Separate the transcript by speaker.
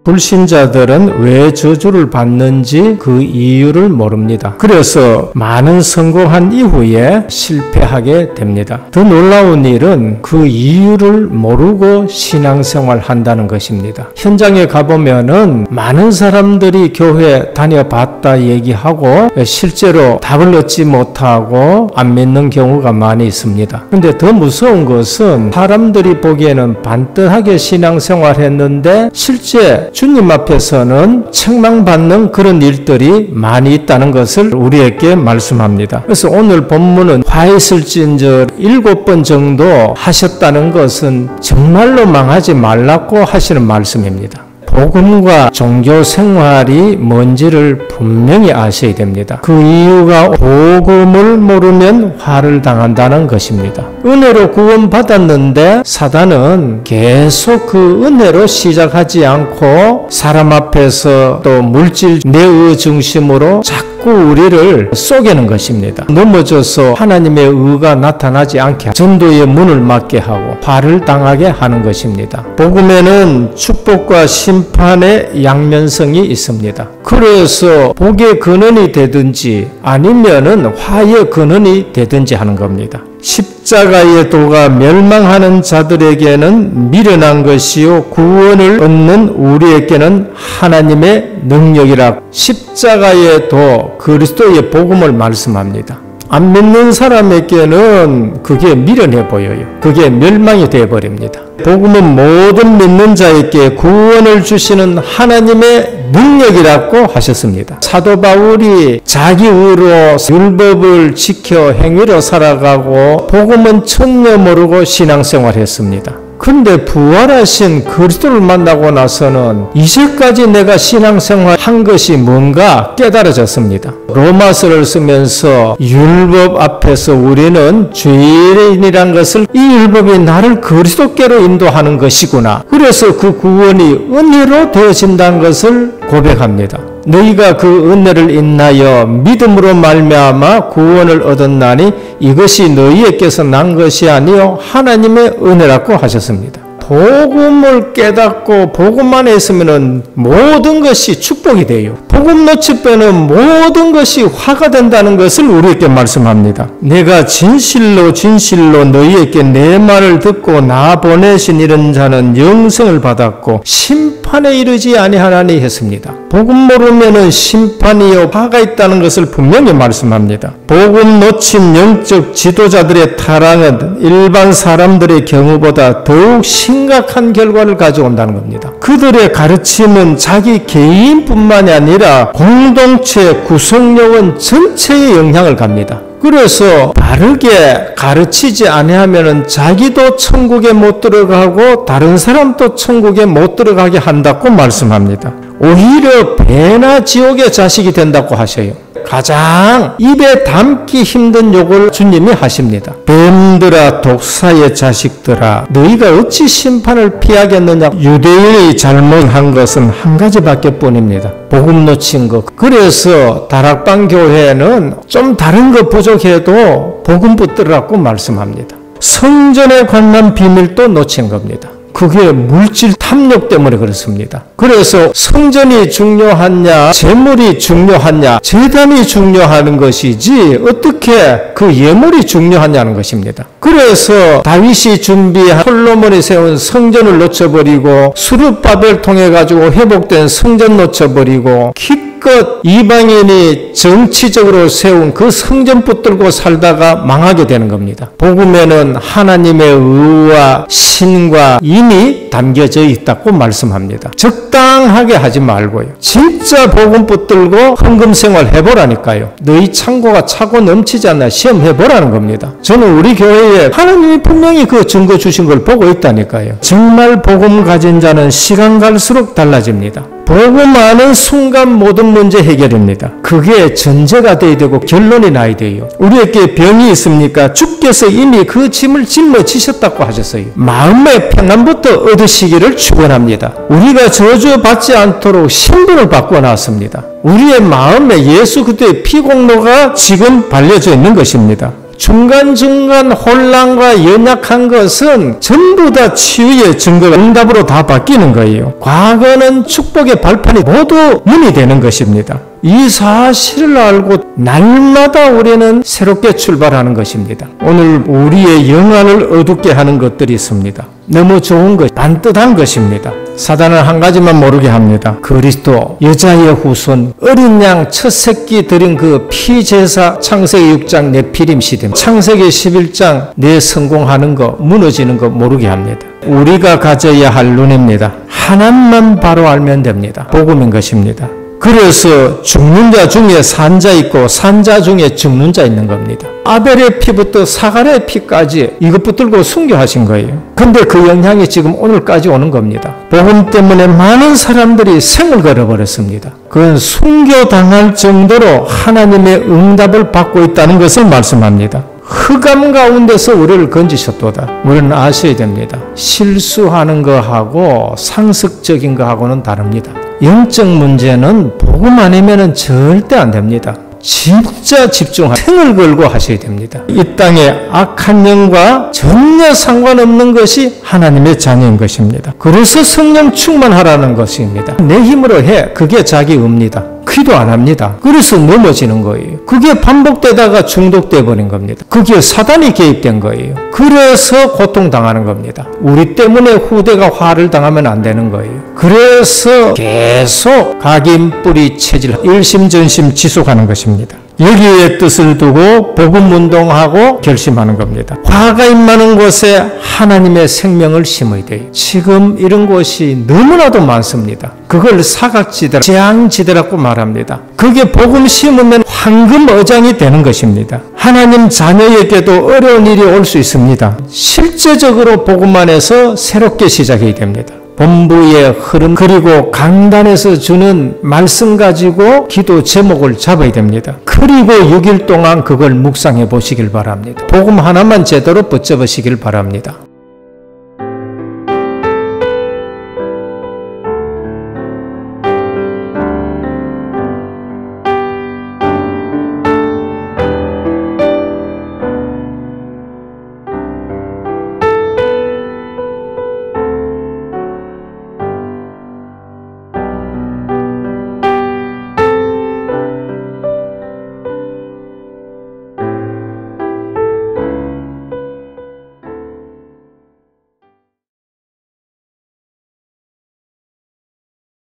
Speaker 1: 불신자들은 왜 저주를 받는지 그 이유를 모릅니다. 그래서 많은 성공한 이후에 실패하게 됩니다. 더 놀라운 일은 그 이유를 모르고 신앙생활 한다는 것입니다. 현장에 가보면은 많은 사람들이 교회 다녀봤다 얘기하고 실제로 답을 얻지 못하고 안 믿는 경우가 많이 있습니다. 근데 더 무서운 것은 사람들이 보기에는 반듯하게 신앙생활 했는데 실제 주님 앞에서는 책망받는 그런 일들이 많이 있다는 것을 우리에게 말씀합니다. 그래서 오늘 본문은 화 있을진저 7번 정도 하셨다는 것은 정말로 망하지 말라고 하시는 말씀입니다. 복음과 종교 생활이 뭔지를 분명히 아셔야 됩니다. 그 이유가 복음을 모르면 화를 당한다는 것입니다. 은혜로 구원받았는데 사단은 계속 그 은혜로 시작하지 않고 사람 앞에서 또 물질 내의 중심으로 자꾸 우리를 쏘개는 것입니다. 넘어져서 하나님의 의가 나타나지 않게 전도의 문을 막게 하고 화를 당하게 하는 것입니다. 복음에는 축복과 심판의 양면성이 있습니다. 그래서 복의 근원이 되든지 아니면은 화의 근원이 되든지 하는 겁니다. 십자가의 도가 멸망하는 자들에게는 미련한 것이요 구원을 얻는 우리에게는 하나님의 능력이라. 십자가의 도 그리스도의 복음을 말씀합니다. 안 믿는 사람에게는 그게 미련해 보여요. 그게 멸망이 되어버립니다. 복음은 모든 믿는 자에게 구원을 주시는 하나님의 능력이라고 하셨습니다. 사도 바울이 자기 의로 율법을 지켜 행위로 살아가고 복음은 전혀 모르고 신앙생활했습니다. 근데 부활하신 그리스도를 만나고 나서는 이제까지 내가 신앙생활 한 것이 뭔가 깨달아졌습니다. 로마서를 쓰면서 율법 앞에서 우리는 죄인이란 것을 이 율법이 나를 그리스도께로 인도하는 것이구나. 그래서 그 구원이 은혜로 되어진다는 것을 고백합니다. 너희가 그 은혜를 인하여 믿음으로 말미암아 구원을 얻었나니 이것이 너희에게서 난 것이 아니요 하나님의 은혜라고 하셨습니다. 복음을 깨닫고 복음 안에 있으면 모든 것이 축복이 돼요. 복음 놓치 빼는 모든 것이 화가 된다는 것을 우리에게 말씀합니다. 내가 진실로 너희에게 내 말을 듣고 나 보내신 이런 자는 영생을 받았고 심판에 이르지 아니하나니 했습니다. 복음 모르면은 심판이요 화가 있다는 것을 분명히 말씀합니다. 복음 놓친 영적 지도자들의 타락은 일반 사람들의 경우보다 더욱 심각한 결과를 가져온다는 겁니다. 그들의 가르침은 자기 개인뿐만이 아니라 공동체 구성요원 전체에 영향을 갑니다. 그래서 바르게 가르치지 아니하면 자기도 천국에 못 들어가고 다른 사람도 천국에 못 들어가게 한다고 말씀합니다. 오히려 배나 지옥의 자식이 된다고 하셔요. 가장 입에 담기 힘든 욕을 주님이 하십니다. 뱀들아 독사의 자식들아 너희가 어찌 심판을 피하겠느냐. 유대인이 잘못한 것은 한 가지밖에 뿐입니다. 복음 놓친 것. 그래서 다락방 교회는 좀 다른 거 부족해도 복음 붙들으라고 말씀합니다. 성전에 관한 비밀도 놓친 겁니다. 그게 물질 탐욕 때문에 그렇습니다. 그래서 성전이 중요하냐, 재물이 중요하냐, 제단이 중요한 것이지 어떻게 그 예물이 중요하냐는 것입니다. 그래서 다윗이 준비한 솔로몬이 세운 성전을 놓쳐버리고 수르바벨 통해 가지고 회복된 성전 놓쳐버리고 기껏 이방인이 정치적으로 세운 그 성전 붙들고 살다가 망하게 되는 겁니다. 복음에는 하나님의 의와 신과 인이 담겨져 있다고 말씀합니다. 적당하게 하지 말고요. 진짜 복음 붙들고 헌금 생활 해보라니까요. 너희 창고가 차고 넘치지 않나 시험해보라는 겁니다. 저는 우리 교회에 하나님이 분명히 그 증거 주신 걸 보고 있다니까요. 정말 복음 가진 자는 시간 갈수록 달라집니다. 복음 아는 순간 모든 문제 해결입니다. 그게 전제가 돼야 되고 결론이 나야 돼요. 우리에게 병이 있습니까? 주께서 이미 그 짐을 짊어지셨다고 하셨어요. 마음의 평안부터 얻으시기를 축원합니다. 우리가 저주받지 않도록 신분을 바꿔 놨습니다. 우리의 마음에 예수 그리스도의 피 공로가 지금 발려져 있는 것입니다. 중간중간 혼란과 연약한 것은 전부 다 치유의 증거가 응답으로 다 바뀌는 거예요. 과거는 축복의 발판이 모두 문이 되는 것입니다. 이 사실을 알고 날마다 우리는 새롭게 출발하는 것입니다. 오늘 우리의 영안을 어둡게 하는 것들이 있습니다. 너무 좋은 것, 반듯한 것입니다. 사단은 한 가지만 모르게 합니다. 그리스도, 여자의 후손, 어린 양 첫 새끼 드린 그 피제사, 창세기 6장 네피림 시대, 창세기 11장 내 성공하는 거, 무너지는 거 모르게 합니다. 우리가 가져야 할 눈입니다. 하나만 바로 알면 됩니다. 복음인 것입니다. 그래서 죽는 자 중에 산 자 있고 산 자 중에 죽는 자 있는 겁니다. 아벨의 피부터 사갈의 피까지 이것 붙들고 순교하신 거예요. 근데 그 영향이 지금 오늘까지 오는 겁니다. 복음 때문에 많은 사람들이 생을 걸어버렸습니다. 그건 순교당할 정도로 하나님의 응답을 받고 있다는 것을 말씀합니다. 흑암 가운데서 우리를 건지셨도다. 우리는 아셔야 됩니다. 실수하는 거하고 상습적인 거하고는 다릅니다. 영적 문제는 복음 아니면 절대 안 됩니다. 진짜 집중하고 생을 걸고 하셔야 됩니다. 이 땅에 악한 영과 전혀 상관없는 것이 하나님의 자녀인 것입니다. 그래서 성령 충만하라는 것입니다. 내 힘으로 해. 그게 자기 의입니다. 기도 안 합니다. 그래서 넘어지는 거예요. 그게 반복되다가 중독돼 버린 겁니다. 그게 사단이 개입된 거예요. 그래서 고통당하는 겁니다. 우리 때문에 후대가 화를 당하면 안 되는 거예요. 그래서 계속 각인, 뿌리, 체질, 일심전심 지속하는 것입니다. 여기에 뜻을 두고 복음 운동하고 결심하는 겁니다. 화가 임하는 곳에 하나님의 생명을 심어야 돼요. 지금 이런 곳이 너무나도 많습니다. 그걸 사각지대, 재앙지대라고 말합니다. 그게 복음 심으면 황금 어장이 되는 것입니다. 하나님 자녀에게도 어려운 일이 올 수 있습니다. 실제적으로 복음 안에서 새롭게 시작해야 됩니다. 본부의 흐름 그리고 강단에서 주는 말씀 가지고 기도 제목을 잡아야 됩니다. 그리고 6일 동안 그걸 묵상해 보시길 바랍니다. 복음 하나만 제대로 붙잡으시길 바랍니다.